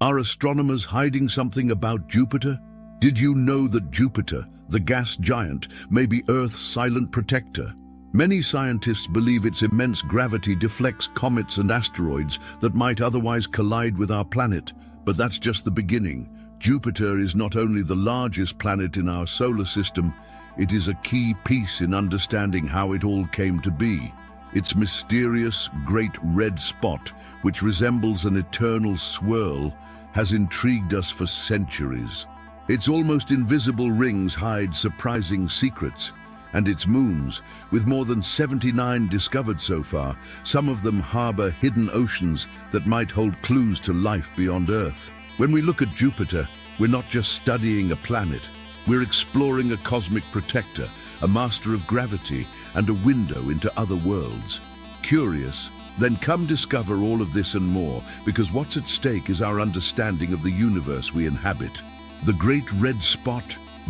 Are astronomers hiding something about Jupiter? Did you know that Jupiter, the gas giant, may be Earth's silent protector? Many scientists believe its immense gravity deflects comets and asteroids that might otherwise collide with our planet. But that's just the beginning. Jupiter is not only the largest planet in our solar system, it is a key piece in understanding how it all came to be. Its mysterious great red spot, which resembles an eternal swirl, has intrigued us for centuries. Its almost invisible rings hide surprising secrets, and its moons, with more than 79 discovered so far, some of them harbor hidden oceans that might hold clues to life beyond Earth. When we look at Jupiter, we're not just studying a planet. We're exploring a cosmic protector, a master of gravity, and a window into other worlds. Curious? Then come discover all of this and more, because what's at stake is our understanding of the universe we inhabit. The Great Red Spot.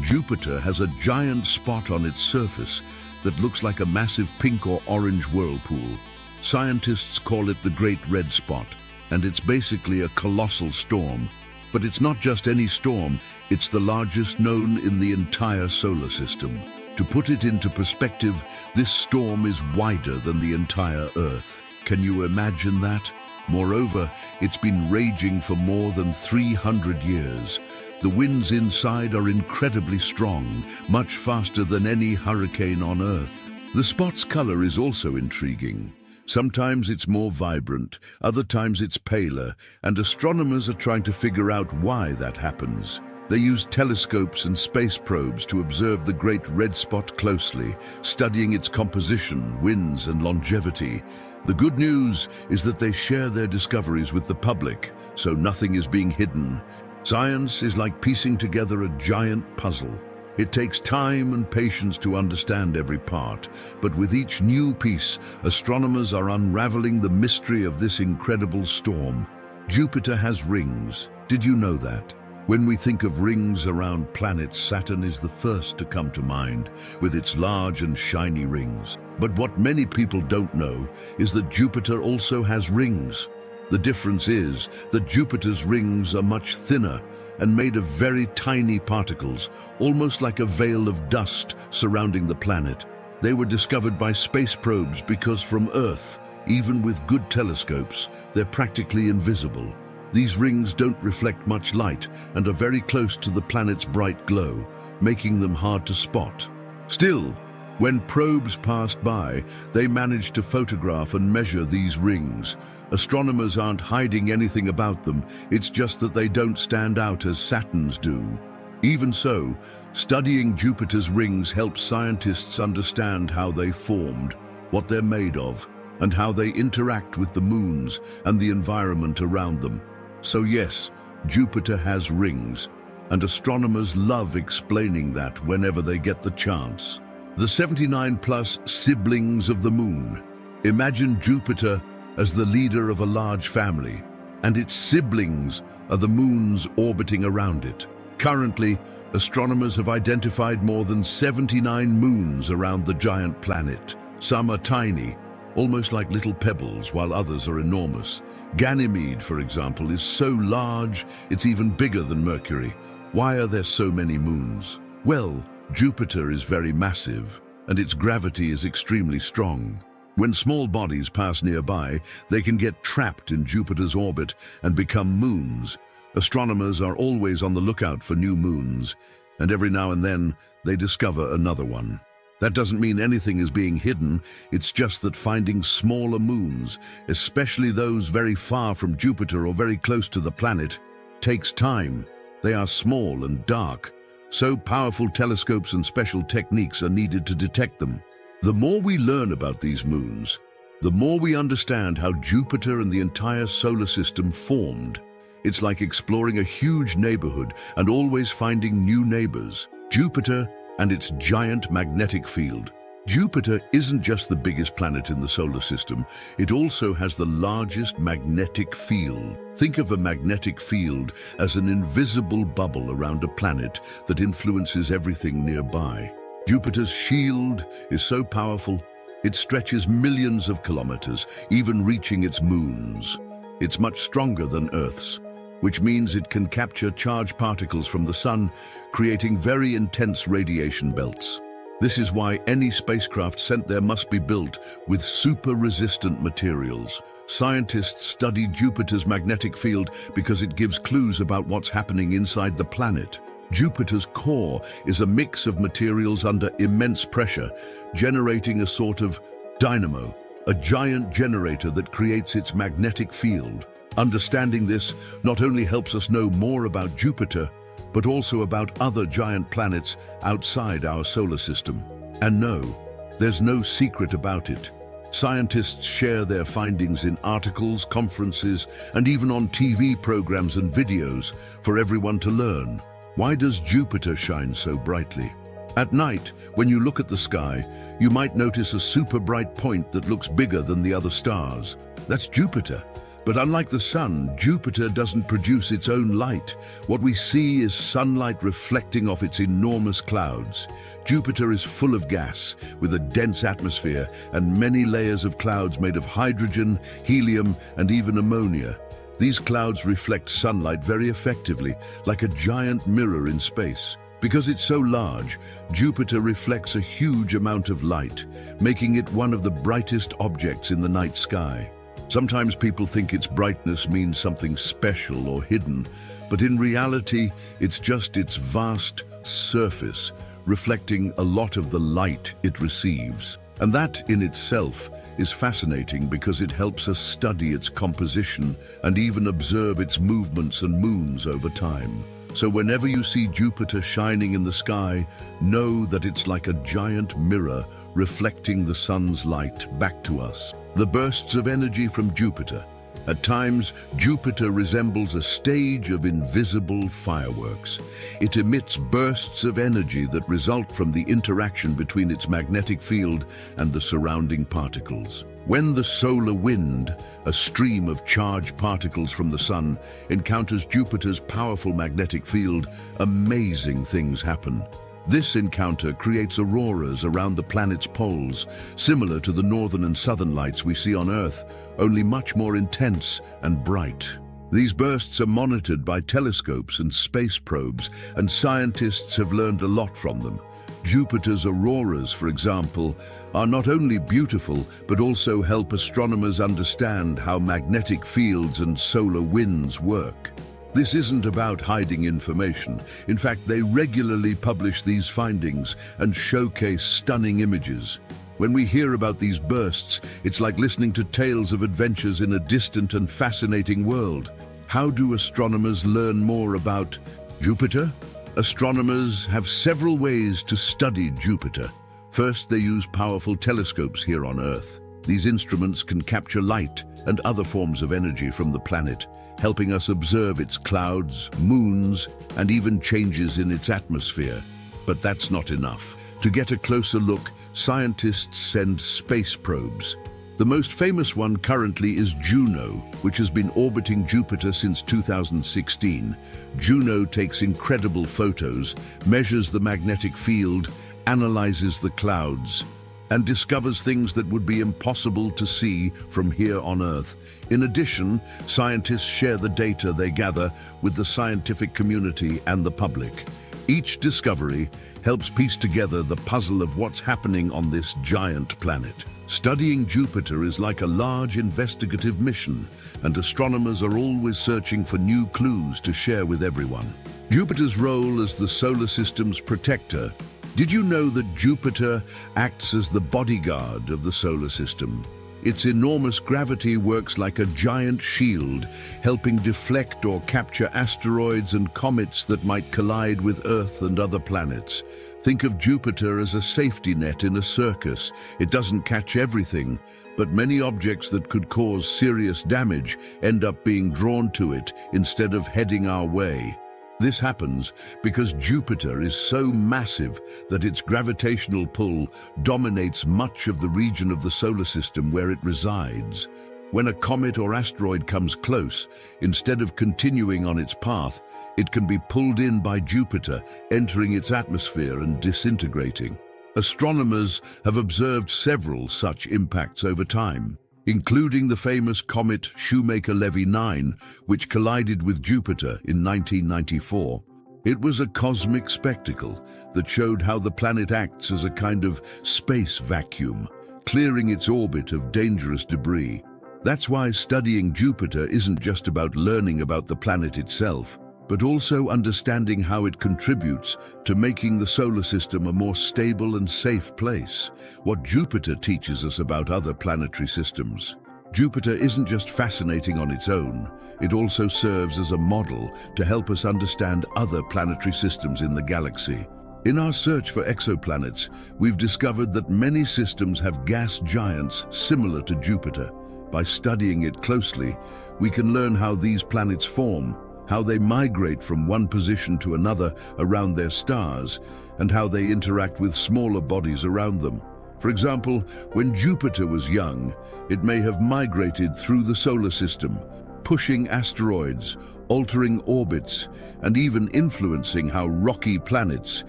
Jupiter has a giant spot on its surface that looks like a massive pink or orange whirlpool. Scientists call it the Great Red Spot, and it's basically a colossal storm. But it's not just any storm, it's the largest known in the entire solar system. To put it into perspective, this storm is wider than the entire Earth. Can you imagine that? Moreover, it's been raging for more than 300 years. The winds inside are incredibly strong, much faster than any hurricane on Earth. The spot's color is also intriguing. Sometimes it's more vibrant, other times it's paler, and astronomers are trying to figure out why that happens. They use telescopes and space probes to observe the Great Red Spot closely, studying its composition, winds, and longevity. The good news is that they share their discoveries with the public, so nothing is being hidden. Science is like piecing together a giant puzzle. It takes time and patience to understand every part, but with each new piece, astronomers are unraveling the mystery of this incredible storm. Jupiter has rings. Did you know that? When we think of rings around planets, Saturn is the first to come to mind, with its large and shiny rings. But what many people don't know is that Jupiter also has rings. The difference is that Jupiter's rings are much thinner and made of very tiny particles, almost like a veil of dust surrounding the planet. They were discovered by space probes because from Earth, even with good telescopes, they're practically invisible. These rings don't reflect much light and are very close to the planet's bright glow, making them hard to spot. Still, when probes passed by, they managed to photograph and measure these rings. Astronomers aren't hiding anything about them, it's just that they don't stand out as Saturn's do. Even so, studying Jupiter's rings helps scientists understand how they formed, what they're made of, and how they interact with the moons and the environment around them. So yes, Jupiter has rings, and astronomers love explaining that whenever they get the chance. The 79-plus siblings of the Moon. Imagine Jupiter as the leader of a large family, and its siblings are the moons orbiting around it. Currently, astronomers have identified more than 79 moons around the giant planet. Some are tiny, almost like little pebbles, while others are enormous. Ganymede, for example, is so large it's even bigger than Mercury. Why are there so many moons? Well, Jupiter is very massive, and its gravity is extremely strong. When small bodies pass nearby, they can get trapped in Jupiter's orbit and become moons. Astronomers are always on the lookout for new moons, and every now and then they discover another one. That doesn't mean anything is being hidden, it's just that finding smaller moons, especially those very far from Jupiter or very close to the planet, takes time. They are small and dark, so powerful telescopes and special techniques are needed to detect them. The more we learn about these moons, the more we understand how Jupiter and the entire solar system formed. It's like exploring a huge neighborhood and always finding new neighbors. Jupiter and its giant magnetic field. Jupiter isn't just the biggest planet in the solar system, it also has the largest magnetic field. Think of a magnetic field as an invisible bubble around a planet that influences everything nearby. Jupiter's shield is so powerful, it stretches millions of kilometers, even reaching its moons. It's much stronger than Earth's. which means it can capture charged particles from the sun, creating very intense radiation belts. This is why any spacecraft sent there must be built with super-resistant materials. Scientists study Jupiter's magnetic field because it gives clues about what's happening inside the planet. Jupiter's core is a mix of materials under immense pressure, generating a sort of dynamo, a giant generator that creates its magnetic field. Understanding this not only helps us know more about Jupiter, but also about other giant planets outside our solar system. And no, there's no secret about it. Scientists share their findings in articles, conferences, and even on TV programs and videos for everyone to learn. Why does Jupiter shine so brightly? At night, when you look at the sky, you might notice a super bright point that looks bigger than the other stars. That's Jupiter. But unlike the sun, Jupiter doesn't produce its own light. What we see is sunlight reflecting off its enormous clouds. Jupiter is full of gas, with a dense atmosphere and many layers of clouds made of hydrogen, helium, and even ammonia. These clouds reflect sunlight very effectively, like a giant mirror in space. Because it's so large, Jupiter reflects a huge amount of light, making it one of the brightest objects in the night sky. Sometimes people think its brightness means something special or hidden, but in reality, it's just its vast surface, reflecting a lot of the light it receives. And that in itself is fascinating because it helps us study its composition and even observe its movements and moons over time. So whenever you see Jupiter shining in the sky, know that it's like a giant mirror reflecting the sun's light back to us. The bursts of energy from Jupiter. At times, Jupiter resembles a stage of invisible fireworks. It emits bursts of energy that result from the interaction between its magnetic field and the surrounding particles. When the solar wind, a stream of charged particles from the sun, encounters Jupiter's powerful magnetic field, amazing things happen. This encounter creates auroras around the planet's poles, similar to the northern and southern lights we see on Earth, only much more intense and bright. These bursts are monitored by telescopes and space probes, and scientists have learned a lot from them. Jupiter's auroras, for example, are not only beautiful, but also help astronomers understand how magnetic fields and solar winds work. This isn't about hiding information. In fact, they regularly publish these findings and showcase stunning images. When we hear about these bursts, it's like listening to tales of adventures in a distant and fascinating world. How do astronomers learn more about Jupiter? Astronomers have several ways to study Jupiter. First, they use powerful telescopes here on Earth. These instruments can capture light and other forms of energy from the planet, helping us observe its clouds, moons, and even changes in its atmosphere. But that's not enough. To get a closer look, scientists send space probes. The most famous one currently is Juno, which has been orbiting Jupiter since 2016. Juno takes incredible photos, measures the magnetic field, analyzes the clouds, and discovers things that would be impossible to see from here on Earth. In addition, scientists share the data they gather with the scientific community and the public. Each discovery helps piece together the puzzle of what's happening on this giant planet. Studying Jupiter is like a large investigative mission, and astronomers are always searching for new clues to share with everyone. Jupiter's role as the solar system's protector. Did you know that Jupiter acts as the bodyguard of the solar system? Its enormous gravity works like a giant shield, helping deflect or capture asteroids and comets that might collide with Earth and other planets. Think of Jupiter as a safety net in a circus. It doesn't catch everything, but many objects that could cause serious damage end up being drawn to it instead of heading our way. This happens because Jupiter is so massive that its gravitational pull dominates much of the region of the solar system where it resides. When a comet or asteroid comes close, instead of continuing on its path, it can be pulled in by Jupiter, entering its atmosphere and disintegrating. Astronomers have observed several such impacts over time. including the famous comet Shoemaker-Levy 9, which collided with Jupiter in 1994. It was a cosmic spectacle that showed how the planet acts as a kind of space vacuum, clearing its orbit of dangerous debris. That's why studying Jupiter isn't just about learning about the planet itself, but also understanding how it contributes to making the solar system a more stable and safe place. What Jupiter teaches us about other planetary systems. Jupiter isn't just fascinating on its own, it also serves as a model to help us understand other planetary systems in the galaxy. In our search for exoplanets, we've discovered that many systems have gas giants similar to Jupiter. By studying it closely, we can learn how these planets form, how they migrate from one position to another around their stars, and how they interact with smaller bodies around them. For example, when Jupiter was young, it may have migrated through the solar system, pushing asteroids, altering orbits, and even influencing how rocky planets,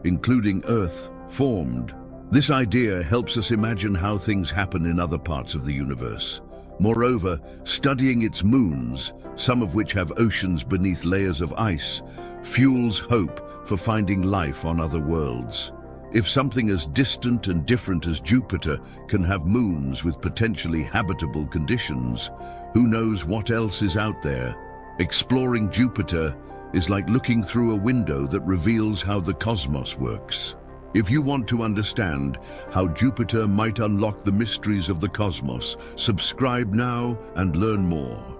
including Earth, formed. This idea helps us imagine how things happen in other parts of the universe. Moreover, studying its moons, some of which have oceans beneath layers of ice, fuels hope for finding life on other worlds. If something as distant and different as Jupiter can have moons with potentially habitable conditions, who knows what else is out there? Exploring Jupiter is like looking through a window that reveals how the cosmos works. If you want to understand how Jupiter might unlock the mysteries of the cosmos, subscribe now and learn more.